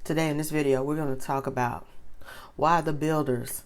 Today in this video, we're going to talk about why the builders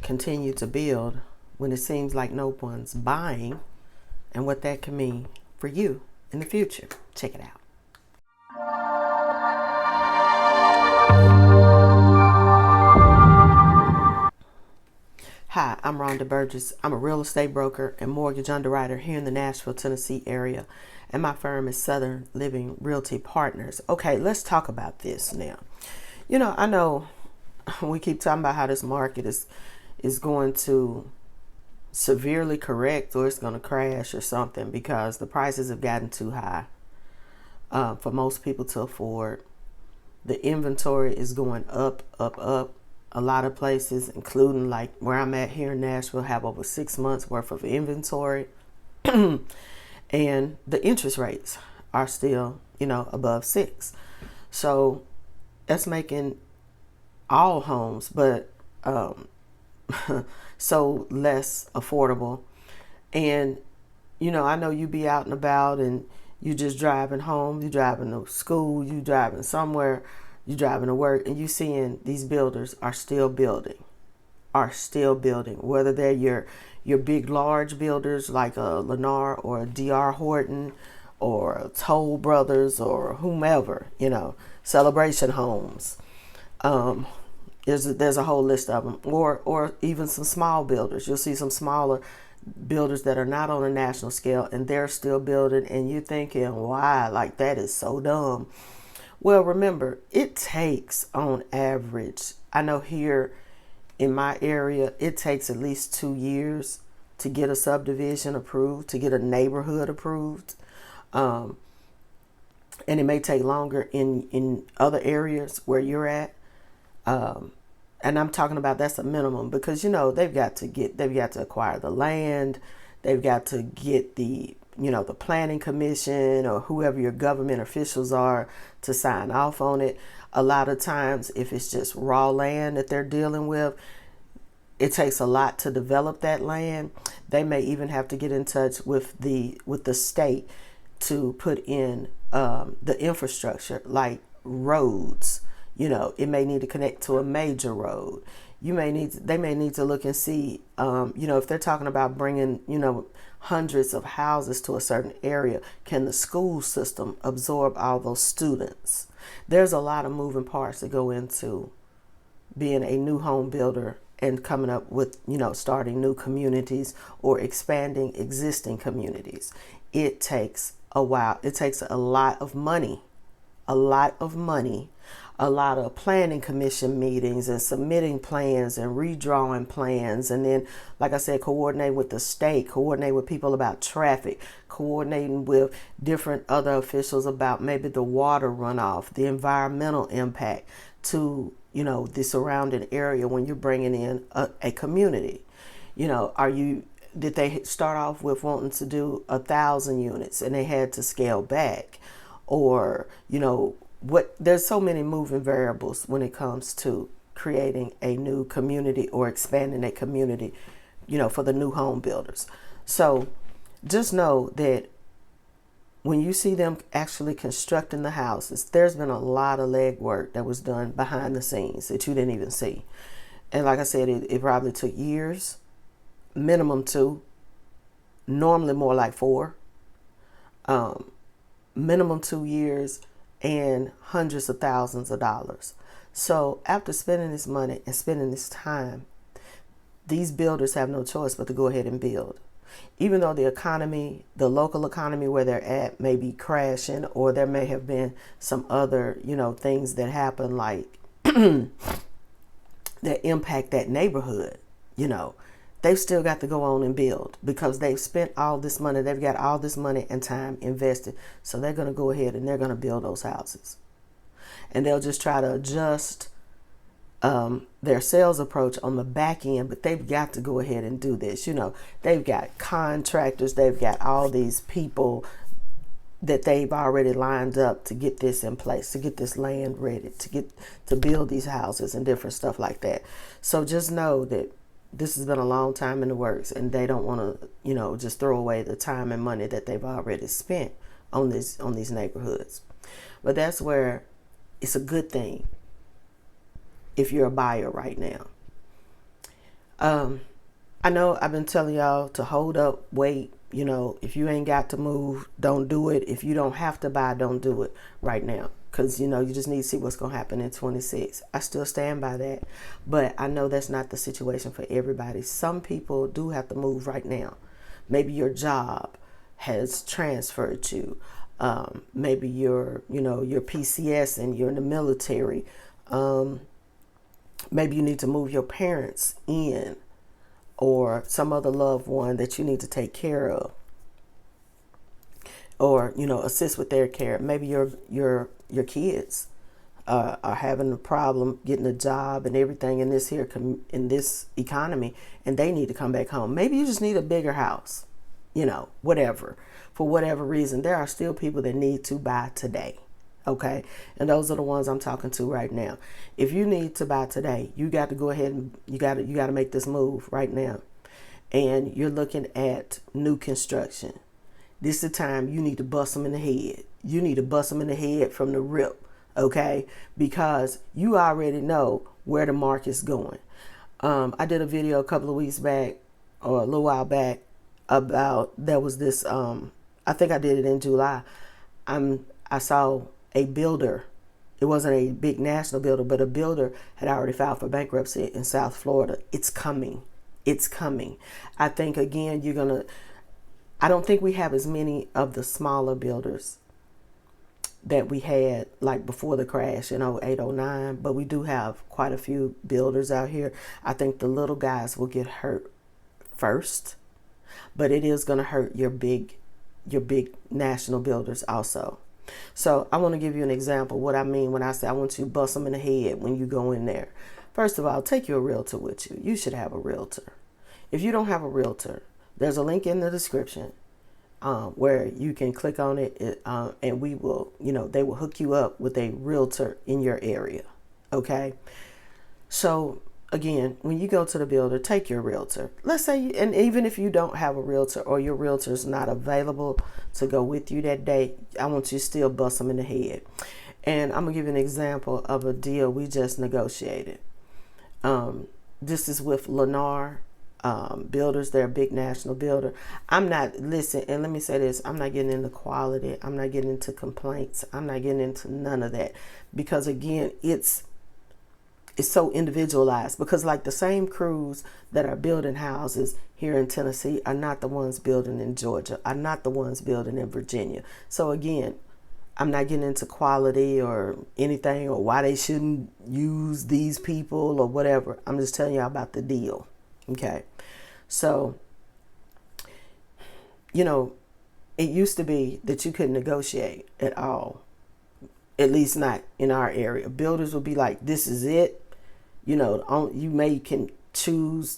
continue to build when it seems like no one's buying and what that can mean for you in the future. Check it out. Hi, I'm Rhonda Burgess. I'm a real estate broker and mortgage underwriter here in the Nashville, Tennessee area, and my firm is Southern Living Realty Partners. Okay, let's talk about this now. You know, I know we keep talking about how this market is going to severely correct or it's going to crash or something because the prices have gotten too high for most people to afford. The inventory is going up, up, up. A lot of places, including like where I'm at here in Nashville, have over 6 months worth of inventory. And the interest rates are still, above 6. So that's making all homes, but so less affordable. And, I know you be out and about and you just driving home, you driving to school, you driving somewhere, you driving to work, and you seeing these builders are still building, whether they're your big, large builders like a Lennar or a D.R. Horton or a Toll Brothers or whomever, Celebration Homes. There's a whole list of them, or even some small builders. You'll see some smaller builders that are not on a national scale and they're still building, and you're thinking, why? Like, that is so dumb. Well, remember, it takes on average, I know here in my area, it takes at least 2 years to get a subdivision approved, to get a neighborhood approved. And it may take longer in other areas where you're at. And I'm talking about that's a minimum because, they've got to acquire the land. They've got to get the planning commission or whoever your government officials are to sign off on it. A lot of times, if it's just raw land that they're dealing with, it takes a lot to develop that land. They may even have to get in touch with the state to put in the infrastructure like roads. It may need to connect to a major road. They may need to look and see, if they're talking about bringing, hundreds of houses to a certain area, can the school system absorb all those students? There's a lot of moving parts that go into being a new home builder and coming up with, starting new communities or expanding existing communities. It takes a while. It takes a lot of money, a lot of planning commission meetings and submitting plans and redrawing plans. And then, like I said, coordinate with the state, coordinate with people about traffic, coordinating with different other officials about maybe the water runoff, the environmental impact to, the surrounding area when you're bringing in a community. Did they start off with wanting to do 1,000 units and they had to scale back? Or, there's so many moving variables when it comes to creating a new community or expanding a community, for the new home builders. So just know that when you see them actually constructing the houses, there's been a lot of legwork that was done behind the scenes that you didn't even see. And like I said, it probably took years, minimum 2, normally more like 4, minimum 2 years, and hundreds of thousands of dollars. So after spending this money and spending this time, these builders have no choice but to go ahead and build. Even though the economy, the local economy where they're at may be crashing, or there may have been some other, things that happen like that impact that neighborhood, they've still got to go on and build because they've spent all this money. They've got all this money and time invested. So they're going to go ahead and they're going to build those houses. And they'll just try to adjust their sales approach on the back end, but they've got to go ahead and do this. They've got contractors. They've got all these people that they've already lined up to get this in place, to get this land ready, to build these houses and different stuff like that. So just know that this has been a long time in the works, and they don't want to, just throw away the time and money that they've already spent on these neighborhoods. But that's where it's a good thing if you're a buyer right now. I know I've been telling y'all to hold up, wait. If you ain't got to move, don't do it. If you don't have to buy, don't do it right now. Because, you just need to see what's going to happen in 26. I still stand by that. But I know that's not the situation for everybody. Some people do have to move right now. Maybe your job has transferred you. Maybe your PCS and you're in the military. Maybe you need to move your parents in, or some other loved one that you need to take care of, or assist with their care. Maybe your kids are having a problem getting a job and everything in this economy, and they need to come back home. Maybe you just need a bigger house, whatever. For whatever reason, there are still people that need to buy today. Okay. And those are the ones I'm talking to right now. If you need to buy today, you got to go ahead and you got to make this move right now. And you're looking at new construction. This is the time you need to bust them in the head. You need to bust them in the head from the rip. Okay. Because you already know where the market's going. I did a video a couple of weeks back, or a little while back, about, there was this, I think I did it in July. I saw a builder. It wasn't a big national builder, but a builder had already filed for bankruptcy in South Florida. It's coming. It's coming. I think, again, I don't think we have as many of the smaller builders that we had like before the crash in 08, 09, but we do have quite a few builders out here. I think the little guys will get hurt first, but it is going to hurt your big national builders also. So I want to give you an example what I mean when I say I want you to bust them in the head when you go in there. First of all, take your realtor with you. You should have a realtor. If you don't have a realtor, there's a link in the description where you can click on it, and we will, they will hook you up with a realtor in your area. Okay. So again, when you go to the builder, take your realtor. Let's say, and even if you don't have a realtor or your realtor is not available to go with you that day, I want you to still bust them in the head. And I'm going to give you an example of a deal we just negotiated. This is with Lennar Builders. They're a big national builder. Listen, and let me say this, I'm not getting into quality. I'm not getting into complaints. I'm not getting into none of that. Because again, it's so individualized, because like the same crews that are building houses here in Tennessee are not the ones building in Georgia, are not the ones building in Virginia. So again, I'm not getting into quality or anything or why they shouldn't use these people or whatever. I'm just telling you about the deal. Okay. So, it used to be that you couldn't negotiate at all, at least not in our area. Builders would be like, this is it. You can choose,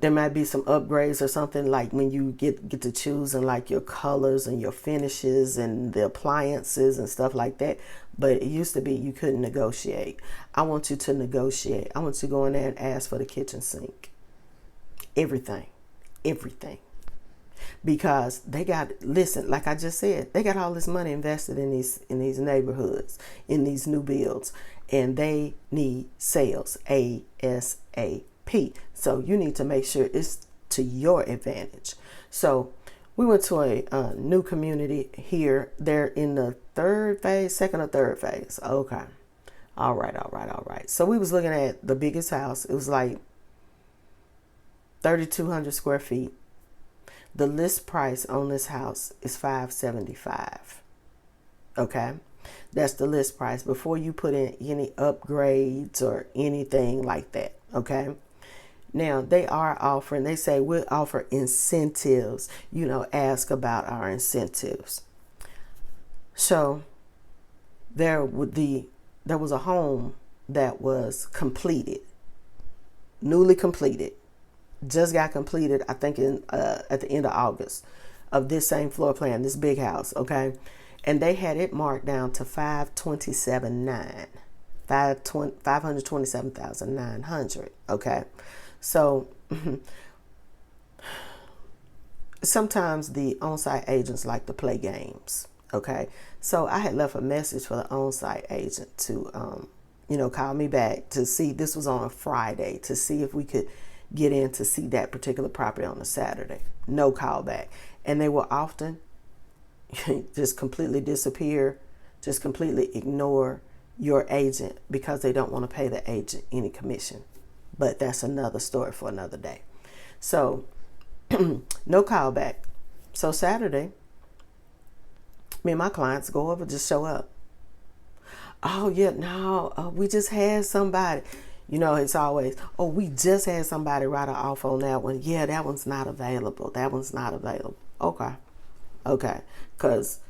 there might be some upgrades or something, like when you get to choosing like your colors and your finishes and the appliances and stuff like that. But it used to be you couldn't negotiate. I want you to negotiate. I want you to go in there and ask for the kitchen sink. Everything. Because listen, like I just said, they got all this money invested in these neighborhoods, in these new builds, and they need sales ASAP. So you need to make sure it's to your advantage. So we went to a new community here. They're in the second or third phase. Okay. All right. So we was looking at the biggest house. It was like 3,200 square feet. The list price on this house is $575. Okay. That's the list price before you put in any upgrades or anything like that. Okay. Now they say we'll offer incentives, ask about our incentives. So there was a home that was completed, newly completed, just got completed, I think at the end of August, of this same floor plan, this big house. Okay. And they had it marked down to $527,900. Okay. So sometimes the on-site agents like to play games. Okay. So I had left a message for the on-site agent to call me back to see. This was on a Friday, to see if we could get in to see that particular property on a Saturday. No call back. And they will often just completely disappear, just completely ignore your agent because they don't want to pay the agent any commission. But that's another story for another day. So no call back. So Saturday, me and my clients go over, just show up. Oh yeah, no, we just had somebody. It's always, oh, we just had somebody write an offer on that one. Yeah, that one's not available. That one's not available. Okay. Because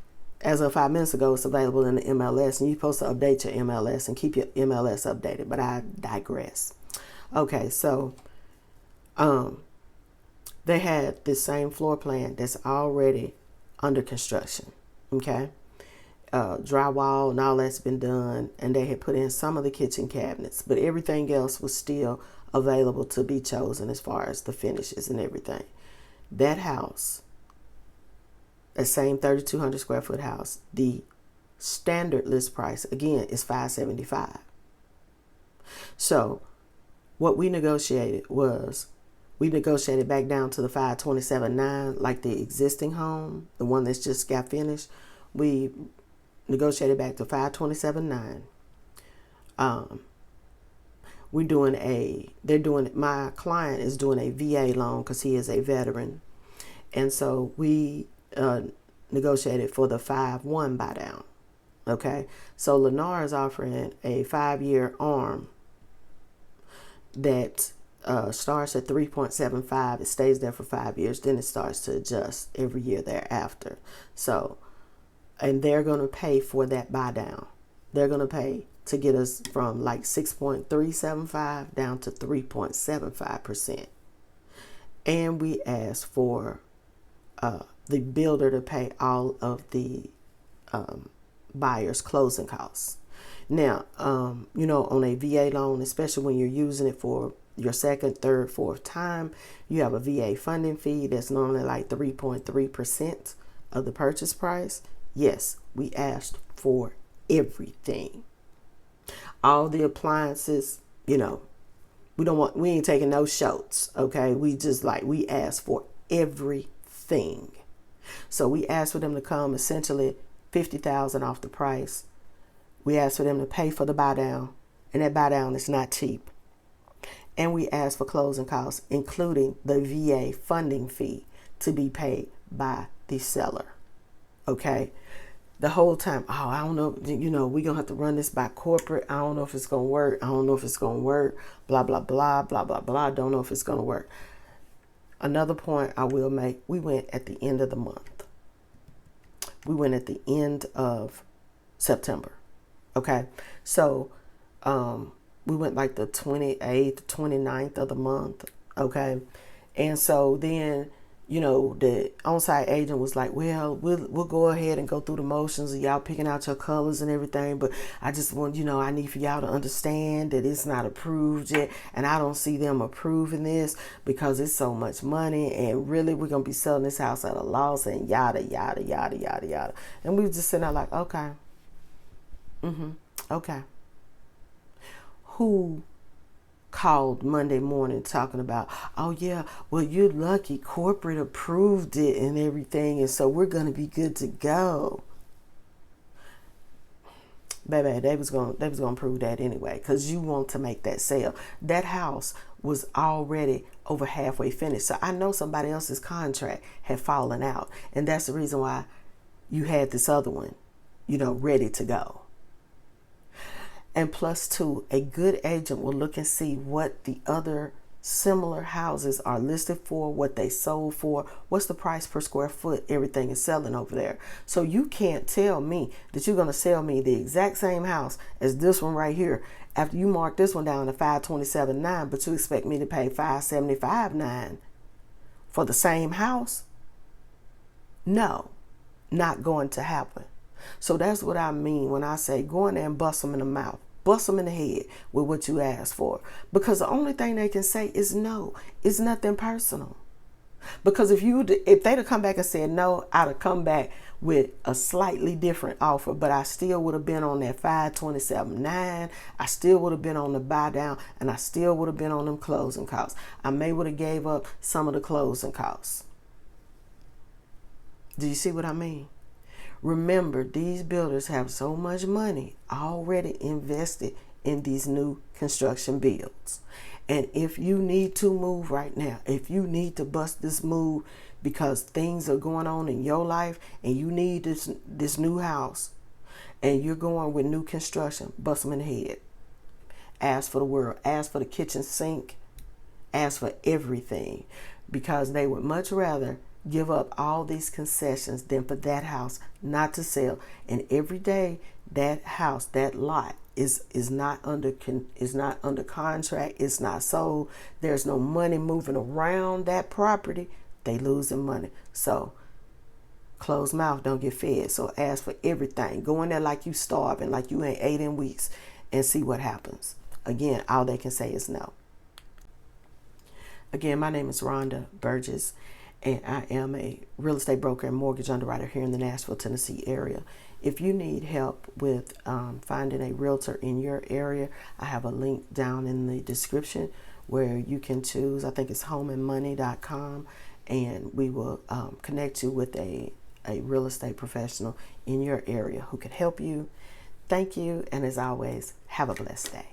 as of 5 minutes ago, it's available in the MLS, and you're supposed to update your MLS and keep your MLS updated. But I digress. Okay, so they had this same floor plan that's already under construction. Okay. Drywall and all that's been done, and they had put in some of the kitchen cabinets, but everything else was still available to be chosen as far as the finishes and everything. That house, that same 3,200 square foot house, the standard list price again is $575. So what we negotiated back down to the $527.9, like the existing home, the one that's just got finished. We negotiated back to $527.9. My client is doing a VA loan because he is a veteran. And so we negotiated for the 5-1 buy down. Okay. So Lennar is offering a 5-year ARM that starts at 3.75. It stays there for 5 years. Then it starts to adjust every year thereafter. So, and they're going to pay for that buy down. They're going to pay to get us from like 6.375 down to 3.75%. And we asked for the builder to pay all of the buyer's closing costs. Now, on a VA loan, especially when you're using it for your second, third, fourth time, you have a VA funding fee that's normally like 3.3% of the purchase price. Yes, we asked for everything. All the appliances, we ain't taking no shots, okay? We asked for everything. So we asked for them to come essentially $50,000 off the price. We asked for them to pay for the buy down, and that buy down is not cheap. And we asked for closing costs, including the VA funding fee, to be paid by the seller. Okay. The whole time, I don't know, we're going to have to run this by corporate. I don't know if it's going to work. Blah, blah, blah, blah, blah, blah. Don't know if it's going to work. Another point I will make, we went at the end of the month. We went at the end of September. Okay. So, we went like the 28th, 29th of the month. Okay. And so then, the on-site agent was like, well, we'll go ahead and go through the motions of y'all picking out your colors and everything. But I just want, I need for y'all to understand that it's not approved yet. And I don't see them approving this because it's so much money. And really, we're going to be selling this house at a loss and yada, yada, yada, yada, yada. And we were just sitting there like, okay. Okay. Who called Monday morning talking about, oh yeah, well, you're lucky corporate approved it and everything, and so we're going to be good to go. Baby, they was going to prove that anyway, because you want to make that sale. That house was already over halfway finished. So I know somebody else's contract had fallen out, and that's the reason why you had this other one, ready to go. And plus two, a good agent will look and see what the other similar houses are listed for, what they sold for, what's the price per square foot everything is selling over there. So you can't tell me that you're going to sell me the exact same house as this one right here after you mark this one down to $527.9, but you expect me to pay $575.9 for the same house. No, not going to happen. So that's what I mean when I say go in there and bust them in the mouth. Bust them in the head with what you asked for. Because the only thing they can say is no. It's nothing personal. Because if they'd have come back and said no, I'd have come back with a slightly different offer, but I still would have been on that 527.9. I still would have been on the buy down, and I still would have been on them closing costs. I may would have gave up some of the closing costs. Do you see what I mean? Remember, these builders have so much money already invested in these new construction builds. And if you need to move right now, if you need to bust this move because things are going on in your life and you need this new house and you're going with new construction, bust them in the head. Ask for the world. Ask for the kitchen sink. Ask for everything, because they would much rather give up all these concessions than for that house not to sell. And every day that house, that lot is not under contract, it's not sold, there's no money moving around that property, they losing money. So closed mouth don't get fed. So ask for everything. Go in there like you starving, like you ain't ate in weeks, and see what happens. Again, all they can say is no. Again, my name is Rhonda Burgess, and I am a real estate broker and mortgage underwriter here in the Nashville, Tennessee area. If you need help with finding a realtor in your area, I have a link down in the description where you can choose, I think it's homeandmoney.com, and we will connect you with a real estate professional in your area who can help you. Thank you, and as always, have a blessed day.